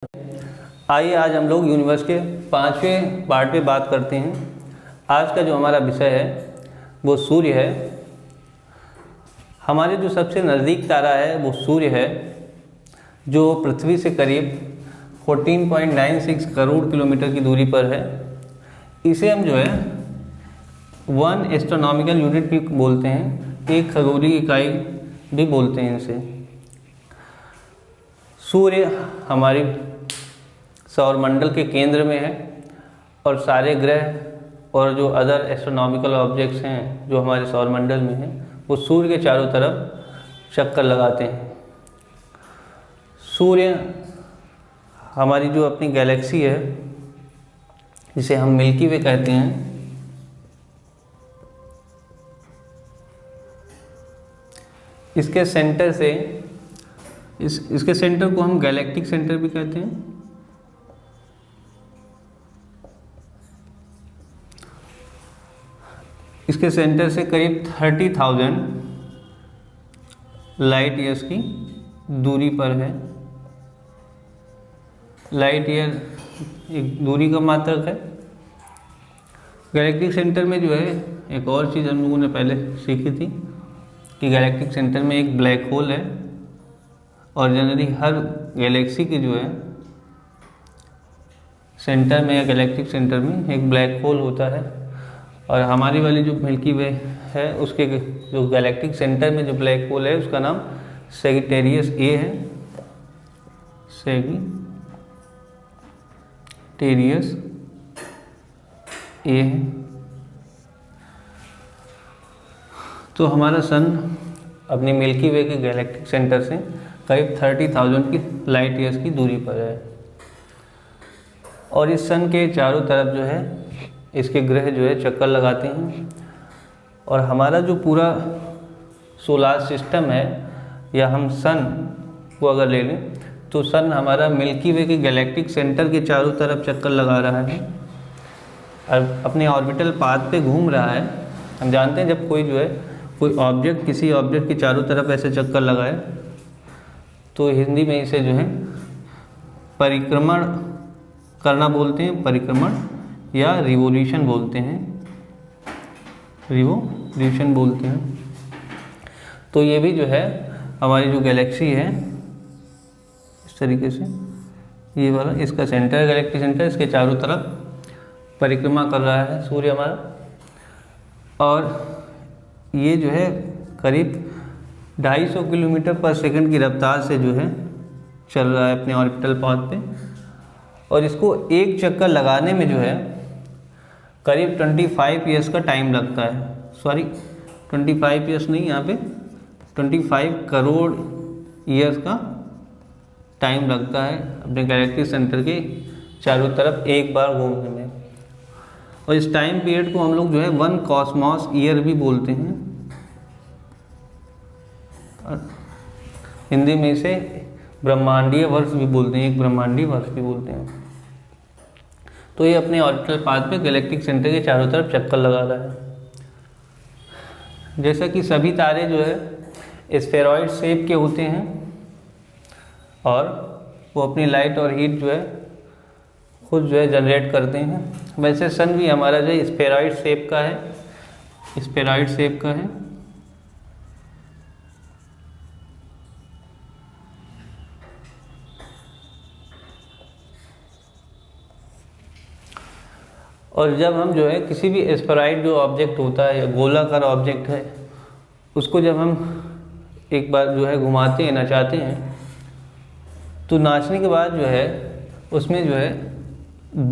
आइए आज हम लोग यूनिवर्स के 5वें पार्ट पे बात करते हैं। आज का जो हमारा विषय है वो सूर्य है। हमारे जो सबसे नज़दीक तारा है वो सूर्य है, जो पृथ्वी से करीब 14.96 करोड़ किलोमीटर की दूरी पर है। इसे हम जो है 1 एस्ट्रोनॉमिकल यूनिट भी बोलते हैं, एक खगोलीय इकाई भी बोलते हैं इसे। सूर्य हमारी सौरमंडल के केंद्र में है और सारे ग्रह और जो अदर एस्ट्रोनॉमिकल ऑब्जेक्ट्स हैं जो हमारे सौरमंडल में हैं वो सूर्य के चारों तरफ चक्कर लगाते हैं। सूर्य हमारी जो अपनी गैलेक्सी है जिसे हम मिल्की वे कहते हैं, इसके सेंटर से इसके सेंटर को हम गैलेक्टिक सेंटर भी कहते हैं। इसके सेंटर से करीब 30,000 लाइट ईयर्स की दूरी पर है। लाइट ईयर एक दूरी का मात्रक है। गैलेक्टिक सेंटर में जो है एक और चीज़ हम लोगों ने पहले सीखी थी कि गैलेक्टिक सेंटर में एक ब्लैक होल है, और जनरली हर गैलेक्सी के जो है सेंटर में या गैलेक्टिक सेंटर में एक ब्लैक होल होता है। और हमारी वाली जो मिल्की वे है उसके जो गैलेक्टिक सेंटर में जो ब्लैक होल है उसका नाम सैजिटेरियस ए है। सैजिटेरियस ए है। तो हमारा सन अपनी मिल्की वे के गैलेक्टिक सेंटर से करीब 30,000 की लाइट ईयर्स की दूरी पर है। और इस सन के चारों तरफ जो है इसके ग्रह जो है चक्कर लगाते हैं। और हमारा जो पूरा सोलार सिस्टम है, या हम सन को अगर ले लें तो सन हमारा मिल्की वे के गैलेक्टिक सेंटर के चारों तरफ चक्कर लगा रहा है और अपने ऑर्बिटल पाथ पे घूम रहा है। हम जानते हैं जब कोई ऑब्जेक्ट किसी ऑब्जेक्ट के चारों तरफ ऐसे चक्कर लगाए तो हिंदी में इसे जो है परिक्रमण करना बोलते हैं, परिक्रमण या रिवोल्यूशन बोलते हैं, रिवोल्यूशन बोलते हैं। तो ये भी जो है हमारी जो गैलेक्सी है इस तरीके से, ये वाला इसका सेंटर गैलेक्टिक सेंटर, इसके चारों तरफ परिक्रमा कर रहा है सूर्य हमारा। और ये जो है करीब 250 किलोमीटर पर सेकंड की रफ्तार से जो है चल रहा है अपने ऑर्बिटल पाथ पे। और इसको एक चक्कर लगाने में जो है करीब 25 ईयर्स का टाइम लगता है। सॉरी 25 ईयर्स नहीं, यहाँ पे 25 करोड़ ईयर्स का टाइम लगता है अपने गैलेक्टिक सेंटर के चारों तरफ एक बार घूमने में। और इस टाइम पीरियड को हम लोग जो है 1 कॉस्मॉस ईयर भी बोलते हैं। हिंदी में इसे ब्रह्मांडीय वर्ष भी बोलते हैं, एक ब्रह्मांडीय वर्ष भी बोलते हैं। तो ये अपने ऑर्बिटल पाथ पे गैलेक्टिक सेंटर के चारों तरफ चक्कर लगा रहा है। जैसा कि सभी तारे जो है स्फेरॉइड शेप के होते हैं और वो अपनी लाइट और हीट जो है खुद जो है जनरेट करते हैं, वैसे सन भी हमारा जो है स्फेरॉइड शेप का है, स्फेरॉइड शेप का है। और जब हम जो है किसी भी स्फेरॉइड जो ऑब्जेक्ट होता है या गोलाकार ऑब्जेक्ट है उसको जब हम एक बार जो है घुमाते हैं, नचाते हैं, तो नाचने के बाद जो है उसमें जो है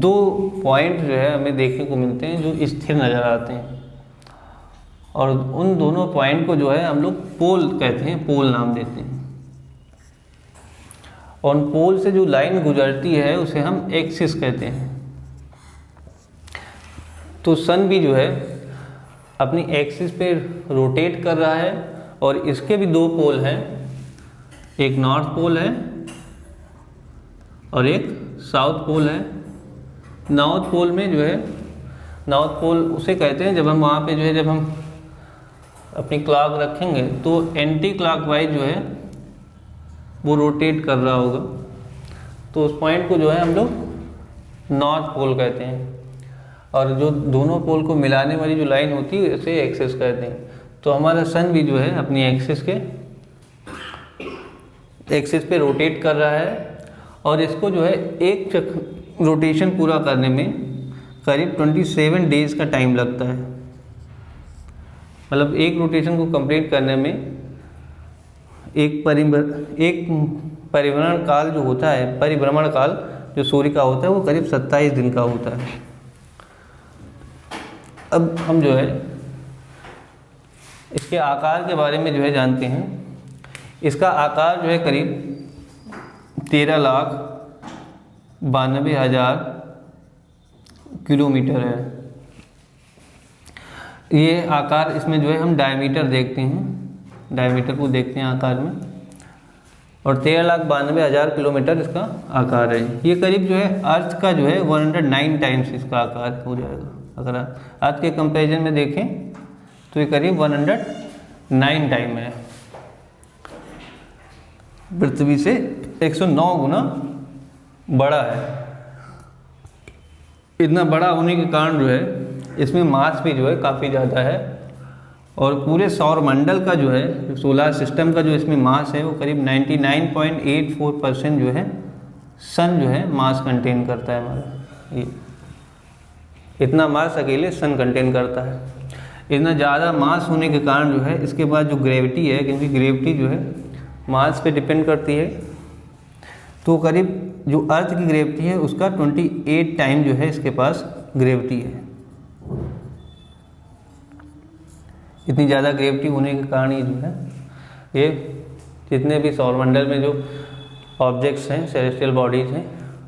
2 पॉइंट जो है हमें देखने को मिलते हैं जो स्थिर नज़र आते हैं। और उन दोनों पॉइंट को जो है हम लोग पोल कहते हैं, पोल नाम देते हैं। और उन पोल से जो लाइन गुजरती है उसे हम एक्सिस कहते हैं। तो सन भी जो है अपनी एक्सिस पे रोटेट कर रहा है और इसके भी 2 पोल हैं, एक नॉर्थ पोल है और एक साउथ पोल है। नॉर्थ पोल में जो है, नॉर्थ पोल उसे कहते हैं जब हम वहाँ पे जो है जब हम अपनी क्लॉक रखेंगे तो एंटी क्लॉकवाइज जो है वो रोटेट कर रहा होगा। तो उस पॉइंट को जो है हम लोग नॉर्थ पोल कहते हैं, और जो दोनों पोल को मिलाने वाली जो लाइन होती है उसे एक्सिस कहते हैं। तो हमारा सन भी जो है अपनी एक्सिस पे रोटेट कर रहा है, और इसको जो है एक रोटेशन पूरा करने में करीब 27 डेज का टाइम लगता है। मतलब एक रोटेशन को कंप्लीट करने में एक परिभ्रमण काल जो होता है, परिभ्रमण काल जो सूर्य का होता है वो करीब 27 दिन का होता है। अब हम जो है इसके आकार के बारे में जो है जानते हैं। इसका आकार जो है करीब 13,92,000 किलोमीटर है। ये आकार, इसमें जो है हम डायमीटर देखते हैं, डायमीटर को देखते हैं आकार में, और 13,92,000 किलोमीटर इसका आकार है। ये करीब जो है अर्थ का जो है 109 टाइम्स इसका आकार हो जाएगा। अगर अर्थ के कंपैरिजन में देखें तो ये करीब 109 टाइम है, पृथ्वी से 109 गुना बड़ा है। इतना बड़ा होने के कारण जो है इसमें मास भी जो है काफ़ी ज़्यादा है, और पूरे सौर मंडल का जो है, सोलर सिस्टम का जो इसमें मास है वो करीब 99.84% जो है सन जो है मास कंटेन करता है हमारा। ये इतना मास अकेले सन कंटेन करता है। इतना ज़्यादा मास होने के कारण जो है इसके बाद जो ग्रेविटी है, क्योंकि ग्रेविटी जो है मास पे डिपेंड करती है, तो करीब जो अर्थ की ग्रेविटी है उसका 28 टाइम जो है इसके पास ग्रेविटी है। इतनी ज़्यादा ग्रेविटी होने के कारण ही जो है ये जितने भी सौरमंडल में जो ऑब्जेक्ट्स हैं, सेलेस्टियल बॉडीज़ हैं,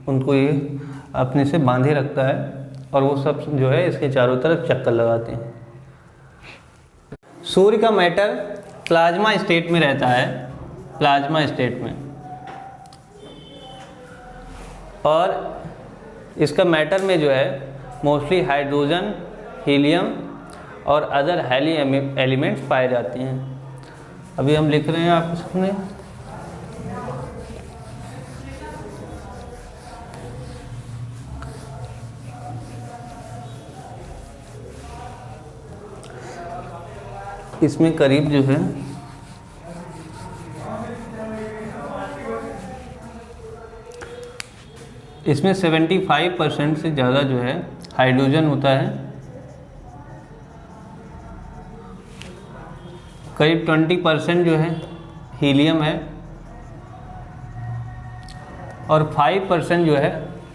उनको ये अपने से बांधे रखता है, और वो सब जो है इसके चारों तरफ चक्कर लगाते हैं। सूर्य का मैटर प्लाज्मा स्टेट में रहता है, प्लाज्मा स्टेट में, और इसका मैटर में जो है मोस्टली हाइड्रोजन, हीलियम और अदर हेली एलिमेंट्स पाए जाते हैं। अभी हम लिख रहे हैं आपके सामने। इसमें करीब जो है इसमें 75% से ज़्यादा जो है हाइड्रोजन होता है, करीब 20% जो है हीलियम है, और 5% जो है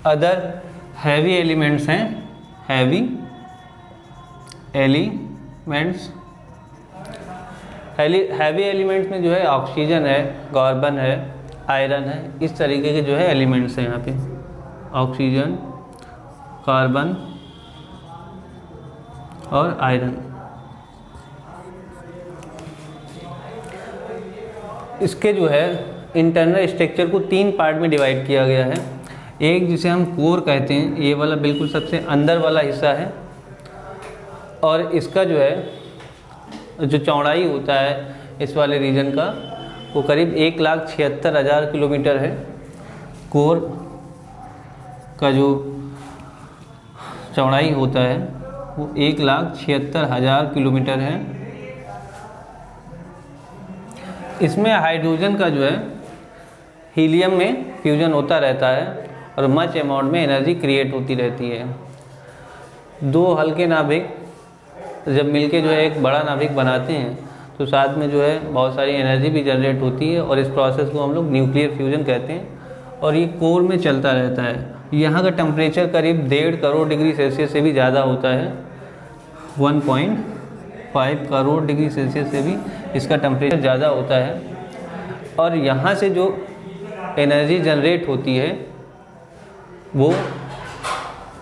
अदर हैवी एलिमेंट्स हैं, हैवी एलिमेंट्स। हैवी एलिमेंट्स में जो है ऑक्सीजन है, कार्बन है, आयरन है, इस तरीके के जो है एलिमेंट्स हैं यहाँ पे। ऑक्सीजन, कार्बन और आयरन। इसके जो है इंटरनल स्ट्रक्चर को 3 पार्ट में डिवाइड किया गया है। एक जिसे हम कोर कहते हैं, ये वाला बिल्कुल सबसे अंदर वाला हिस्सा है, और इसका जो है जो चौड़ाई होता है इस वाले रीजन का वो करीब 1,76,000 किलोमीटर है। कोर का जो चौड़ाई होता है वो 1,76,000 किलोमीटर है। इसमें हाइड्रोजन का जो है हीलियम में फ्यूजन होता रहता है, और मच अमाउंट में एनर्जी क्रिएट होती रहती है। 2 हल्के नाभिक जब मिलके जो है एक बड़ा नाभिक बनाते हैं तो साथ में जो है बहुत सारी एनर्जी भी जनरेट होती है, और इस प्रोसेस को हम लोग न्यूक्लियर फ्यूजन कहते हैं, और ये कोर में चलता रहता है। यहाँ का टेम्परेचर करीब 1.5 करोड़ डिग्री सेल्सियस से भी ज़्यादा होता है। 1.5 करोड़ डिग्री सेल्सियस से भी इसका टेम्परेचर ज़्यादा होता है, और यहाँ से जो एनर्जी जनरेट होती है वो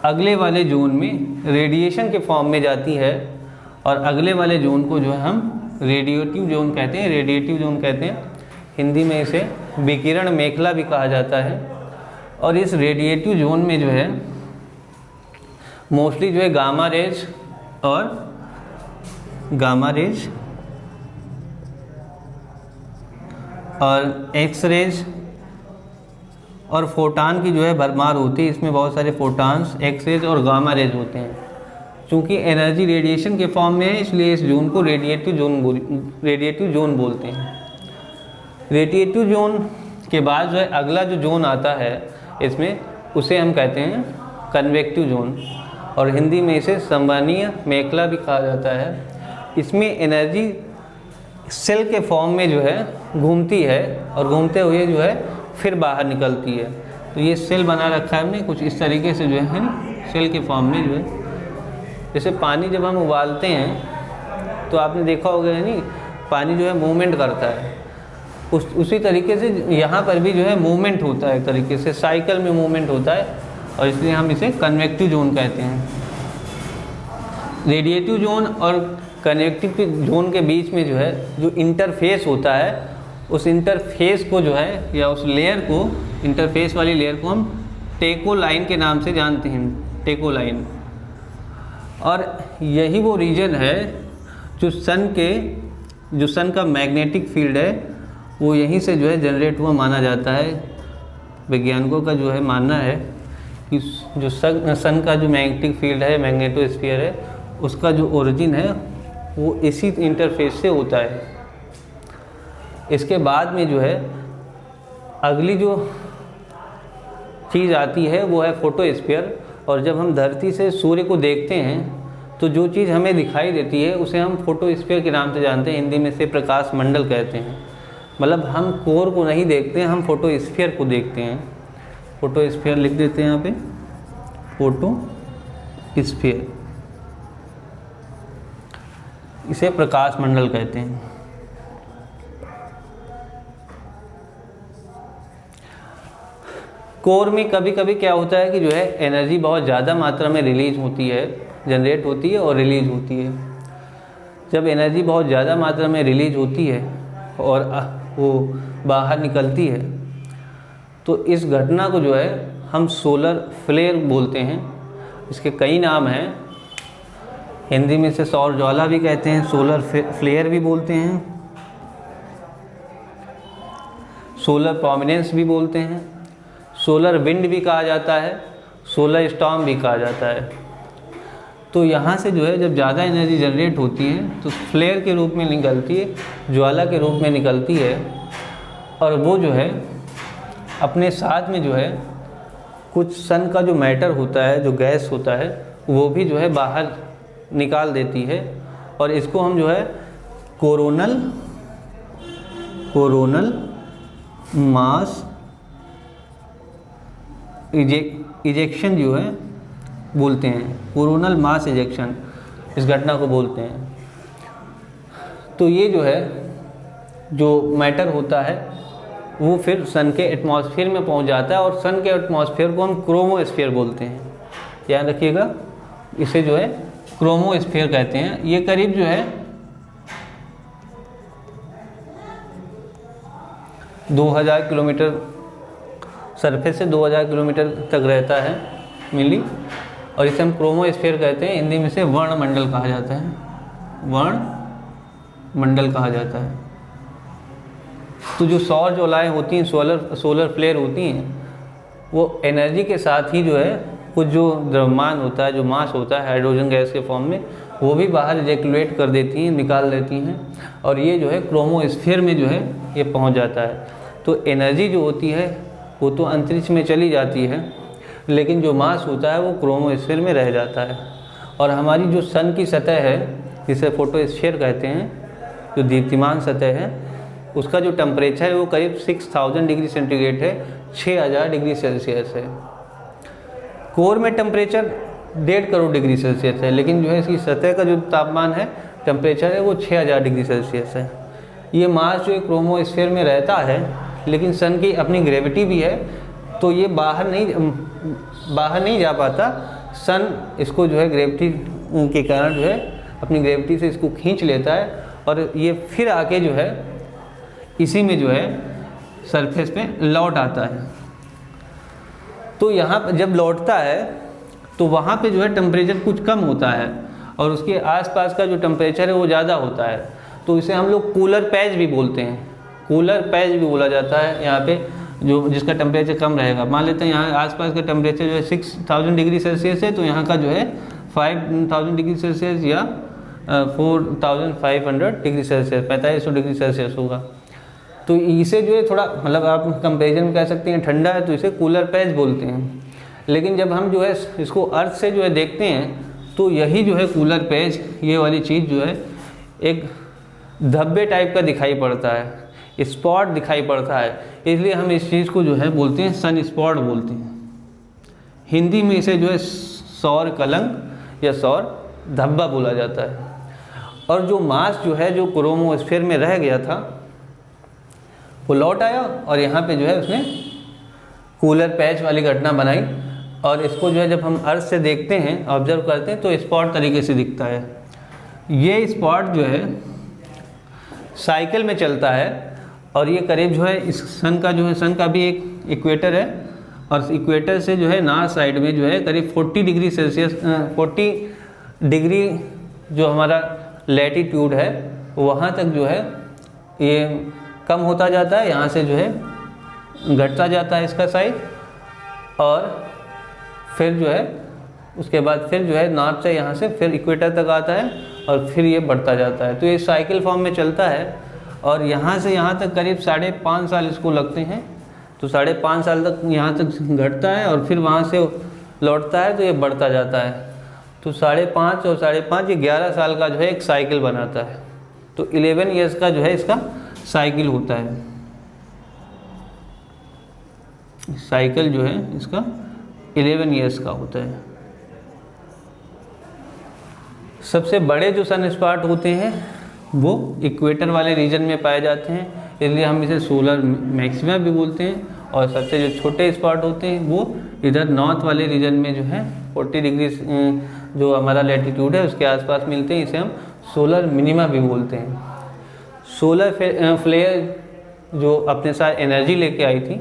अगले वाले जोन में रेडिएशन के फॉर्म में जाती है, और अगले वाले जोन को जो है हम रेडिएटिव जोन कहते हैं। रेडिएटिव जोन कहते हैं, हिंदी में इसे विकिरण मेखला भी कहा जाता है। और इस रेडिएटिव जोन में जो है मोस्टली जो है गामा रेज और एक्स रेज और फोटान की जो है भरमार होती है। इसमें बहुत सारे फोटान्स, एक्स रेज और गामा रेज होते हैं। चूँकि एनर्जी रेडिएशन के फॉर्म में है, इसलिए इस जोन को रेडिएटिव जोन बोलते हैं। रेडिएटिव जोन के बाद जो है अगला जो जोन आता है इसमें, उसे हम कहते हैं कन्वेक्टिव जोन, और हिंदी में इसे संवहनीय मेखला भी कहा जाता है। इसमें एनर्जी सेल के फॉर्म में जो है घूमती है और घूमते हुए जो है फिर बाहर निकलती है। तो ये सेल बना रखा है हमने कुछ इस तरीके से जो है ना, सेल के फॉर्म में जो है, जैसे पानी जब हम उबालते हैं तो आपने देखा होगा नहीं, पानी जो है मूवमेंट करता है, उसी तरीके से यहाँ पर भी जो है मूवमेंट होता है, एक तरीके से साइकिल में मूवमेंट होता है, और इसलिए हम इसे कन्वेक्टिव जोन कहते हैं। रेडिएटिव जोन और कन्वेक्टिव जोन के बीच में जो है जो इंटरफेस होता है, उस इंटरफेस को जो है या उस लेयर को, इंटरफेस वाली लेयर को हम टेकोलाइन के नाम से जानते हैं, टेकोलाइन। और यही वो रीजन है जो सन का मैग्नेटिक फील्ड है वो यहीं से जो है जनरेट हुआ माना जाता है। वैज्ञानिकों का जो है मानना है कि जो सन का जो मैग्नेटिक फील्ड है, मैग्नेटोस्फीयर है, उसका जो ओरिजिन है वो इसी इंटरफेस से होता है। इसके बाद में जो है अगली जो चीज़ आती है वो है फोटोस्फीयर। और जब हम धरती से सूर्य को देखते हैं तो जो चीज़ हमें दिखाई देती है उसे हम फोटोस्फीयर के नाम से जानते हैं, हिंदी में से प्रकाश मंडल कहते हैं। मतलब हम कोर को नहीं देखते हैं, हम फोटोस्फीयर को देखते हैं। फोटोस्फीयर लिख देते हैं यहाँ पे, फोटोस्फीयर, इसे प्रकाश मंडल कहते हैं। कोर में कभी कभी क्या होता है कि जो है एनर्जी बहुत ज़्यादा मात्रा में रिलीज होती है, जनरेट होती है और रिलीज होती है। जब एनर्जी बहुत ज़्यादा मात्रा में रिलीज होती है और वो बाहर निकलती है तो इस घटना को जो है हम सोलर फ्लेयर बोलते हैं। इसके कई नाम हैं, हिंदी में से सौर ज्वाला भी कहते हैं, सोलर फ्लेयर भी बोलते हैं, सोलर प्रोमिनेंस भी बोलते हैं, सोलर विंड भी कहा जाता है, सोलर स्टॉर्म भी कहा जाता है। तो यहाँ से जो है जब ज़्यादा एनर्जी जनरेट होती है तो फ्लेयर के रूप में निकलती है, ज्वाला के रूप में निकलती है, और वो जो है अपने साथ में जो है कुछ सन का जो मैटर होता है, जो गैस होता है, वो भी जो है बाहर निकाल देती है। और इसको हम जो है कोरोनल मास इजेक्शन जो है बोलते हैं, कोरोनल मास इजेक्शन इस घटना को बोलते हैं। तो ये जो है जो मैटर होता है वो फिर सन के एटमॉस्फेयर में पहुंच जाता है, और सन के एटमॉस्फेयर को हम क्रोमोस्फीयर बोलते हैं। याद रखिएगा, इसे जो है क्रोमोस्फीयर कहते हैं। ये करीब जो है 2000 किलोमीटर सरफेस से 2000 किलोमीटर तक रहता है मिली, और इसे हम क्रोमोस्फीयर कहते हैं। हिंदी में से वर्णमंडल कहा जाता है, वर्णमंडल कहा जाता है। तो जो सौर ज्वालाएँ होती हैं, सोलर फ्लेयर होती हैं, वो एनर्जी के साथ ही जो है कुछ जो द्रव्यमान होता है, जो मास होता है हाइड्रोजन गैस के फॉर्म में, वो भी बाहर इजैक्यूलेट कर देती हैं, निकाल देती हैं, और ये जो है क्रोमोस्फीयर में जो है ये पहुंच जाता है। तो एनर्जी जो होती है वो तो अंतरिक्ष में चली जाती है, लेकिन जो मास होता है वो क्रोमोस्फीयर में रह जाता है। और हमारी जो सन की सतह है, जिसे फोटोस्फीयर कहते हैं, जो दीप्तिमान सतह है, उसका जो टेम्परेचर है वो करीब 6000 डिग्री सेंटीग्रेड है, 6000 डिग्री सेल्सियस है। कोर में टेम्परेचर 1.5 करोड़ डिग्री सेल्सियस है, लेकिन जो है इसकी सतह का जो तापमान है, टेम्परेचर है, वो 6000 डिग्री सेल्सियस है। ये मास जो क्रोमोस्फीयर में रहता है, लेकिन सन की अपनी ग्रेविटी भी है, तो ये बाहर नहीं जा पाता। सन इसको जो है ग्रेविटी के कारण जो है अपनी ग्रेविटी से इसको खींच लेता है, और ये फिर आके जो है इसी में जो है सरफेस पे लौट आता है। तो यहाँ पर जब लौटता है तो वहाँ पे जो है टेम्परेचर कुछ कम होता है, और उसके आसपास का जो टेम्परेचर है वो ज़्यादा होता है। तो इसे हम लोग कूलर पैच भी बोलते हैं, कूलर पैच भी बोला जाता है। यहाँ पे जो जिसका टेम्परेचर कम रहेगा। मान लेते हैं यहाँ आसपास का टेम्परेचर जो है 6000 डिग्री सेल्सियस है, तो यहाँ का जो है 5000 डिग्री सेल्सियस या 4500 डिग्री सेल्सियस, 4500 डिग्री सेल्सियस होगा। तो इसे जो है थोड़ा मतलब आप कंपेरिजन में कह सकते हैं ठंडा है, तो इसे कूलर पैच बोलते हैं। लेकिन जब हम जो है इसको अर्थ से जो है देखते हैं, तो यही जो है कूलर पैच, ये वाली चीज़ जो है एक धब्बे टाइप का दिखाई पड़ता है, स्पॉट दिखाई पड़ता है, इसलिए हम इस चीज़ को जो है बोलते हैं सन स्पॉट बोलते हैं। हिंदी में इसे जो है सौर कलंक या सौर धब्बा बोला जाता है। और जो मास जो है जो क्रोमोस्फीयर में रह गया था वो लौट आया और यहाँ पे जो है उसने कूलर पैच वाली घटना बनाई, और इसको जो है जब हम अर्थ से देखते हैं, ऑब्जर्व करते हैं, तो स्पॉट तरीके से दिखता है। ये स्पॉट जो है साइकिल में चलता है, और ये करीब जो है इस सन का जो है, सन का भी एक इक्वेटर है, और इक्वेटर से जो है नॉर्थ साइड में जो है करीब 40 डिग्री सेल्सियस 40 डिग्री जो हमारा लैटीट्यूड है वहाँ तक जो है ये कम होता जाता है, यहाँ से जो है घटता जाता है इसका साइज, और फिर जो है उसके बाद फिर जो है नॉर्थ से यहाँ से फिर इक्वेटर तक आता है और फिर ये बढ़ता जाता है। तो ये साइकिल फॉर्म में चलता है, और यहाँ से यहाँ तक करीब 5.5 साल इसको लगते हैं। तो 5.5 साल तक यहाँ तक घटता है और फिर वहाँ से लौटता है, तो ये बढ़ता जाता है। तो 5.5 और 5.5 ये 11 साल का जो है एक साइकिल बनाता है। तो 11 ईयर्स का जो है इसका साइकिल होता है। साइकिल जो है इसका 11 ईयर्स का होता है। सबसे बड़े जो सन स्पॉट होते हैं वो इक्वेटर वाले रीजन में पाए जाते हैं, इसलिए हम इसे सोलर मैक्सिमा भी बोलते हैं। और सबसे जो छोटे स्पॉट होते हैं वो इधर नॉर्थ वाले रीजन में जो है 40 डिग्री जो हमारा लैटीट्यूड है उसके आसपास मिलते हैं, इसे हम सोलर मिनिमा भी बोलते हैं। सोलर फ्लेयर जो अपने साथ एनर्जी लेके आई थी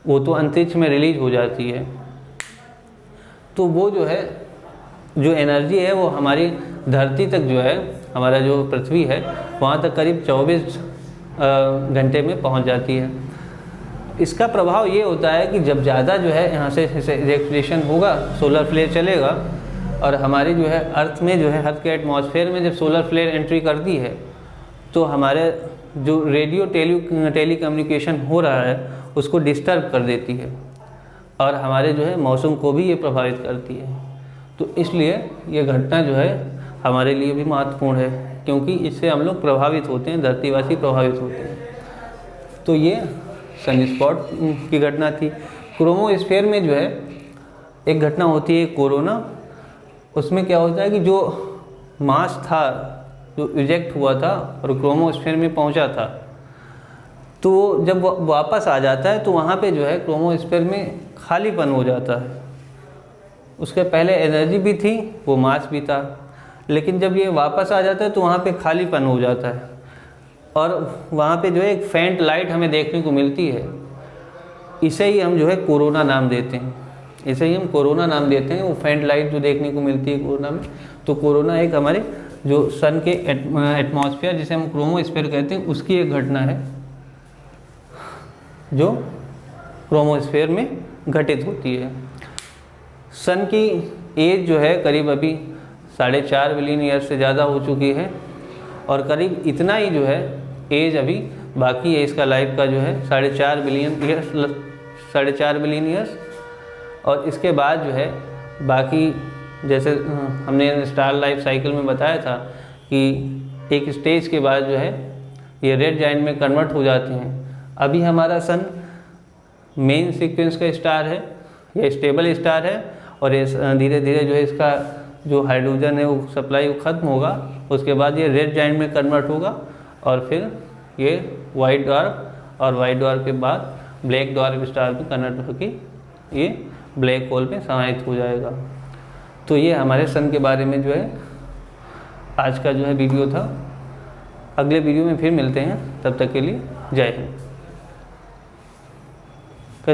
वो तो अंतरिक्ष में रिलीज हो जाती है, तो वो जो है जो एनर्जी है वो हमारी धरती तक जो है, हमारा जो पृथ्वी है वहाँ तक करीब 24 घंटे में पहुँच जाती है। इसका प्रभाव ये होता है कि जब ज़्यादा जो है यहाँ से रेडिएशन होगा, सोलर फ्लेयर चलेगा, और हमारी जो है अर्थ में जो है अर्थ के एटमॉस्फेयर में जब सोलर फ्लेयर एंट्री करती है, तो हमारे जो रेडियो टेली कम्युनिकेशन हो रहा है उसको डिस्टर्ब कर देती है, और हमारे जो है मौसम को भी ये प्रभावित करती है। तो इसलिए ये घटना जो है हमारे लिए भी महत्वपूर्ण है, क्योंकि इससे हम लोग प्रभावित होते हैं, धरतीवासी प्रभावित होते हैं। तो ये सन स्पॉट की घटना थी। क्रोमोस्फीयर में जो है एक घटना होती है कोरोना। उसमें क्या होता है कि जो मास था जो इजेक्ट हुआ था और क्रोमोस्फीयर में पहुंचा था, तो जब वापस आ जाता है तो वहाँ पे जो है क्रोमोस्फीयर में खालीपन हो जाता है। उसके पहले एनर्जी भी थी, वो मास भी था, लेकिन जब ये वापस आ जाता है तो वहाँ पे खालीपन हो जाता है, और वहाँ पे जो है एक फेंट लाइट हमें देखने को मिलती है। इसे ही हम जो है कोरोना नाम देते हैं, इसे ही हम कोरोना नाम देते हैं। वो फेंट लाइट जो देखने को मिलती है कोरोना में, तो कोरोना एक हमारे जो सन के एटमॉस्फेयर जिसे हम क्रोमोस्फीयर कहते हैं उसकी एक घटना है जो क्रोमोस्फीयर में घटित होती है। सन की एज जो है करीब अभी 4.5 बिलियन ईयर से ज़्यादा हो चुकी है, और करीब इतना ही जो है एज अभी बाकी है इसका लाइफ का जो है 4.5 बिलियन ईयर्स। और इसके बाद जो है बाकी, जैसे हमने स्टार लाइफ साइकिल में बताया था कि एक स्टेज के बाद जो है ये रेड जायंट में कन्वर्ट हो जाते हैं। अभी हमारा सन मेन सीक्वेंस का स्टार है, ये स्टेबल स्टार है, और ये धीरे धीरे जो है इसका जो हाइड्रोजन है वो सप्लाई ख़त्म होगा। उसके बाद ये रेड जायंट में कन्वर्ट होगा, और फिर ये वाइट ड्वार्फ, और वाइट ड्वार्फ के बाद ब्लैक ड्वार्फ स्टार में कन्वर्ट होकर ये ब्लैक होल में समाहित हो जाएगा। तो ये हमारे सन के बारे में जो है आज का जो है वीडियो था। अगले वीडियो में फिर मिलते हैं, तब तक के लिए जय हिंद।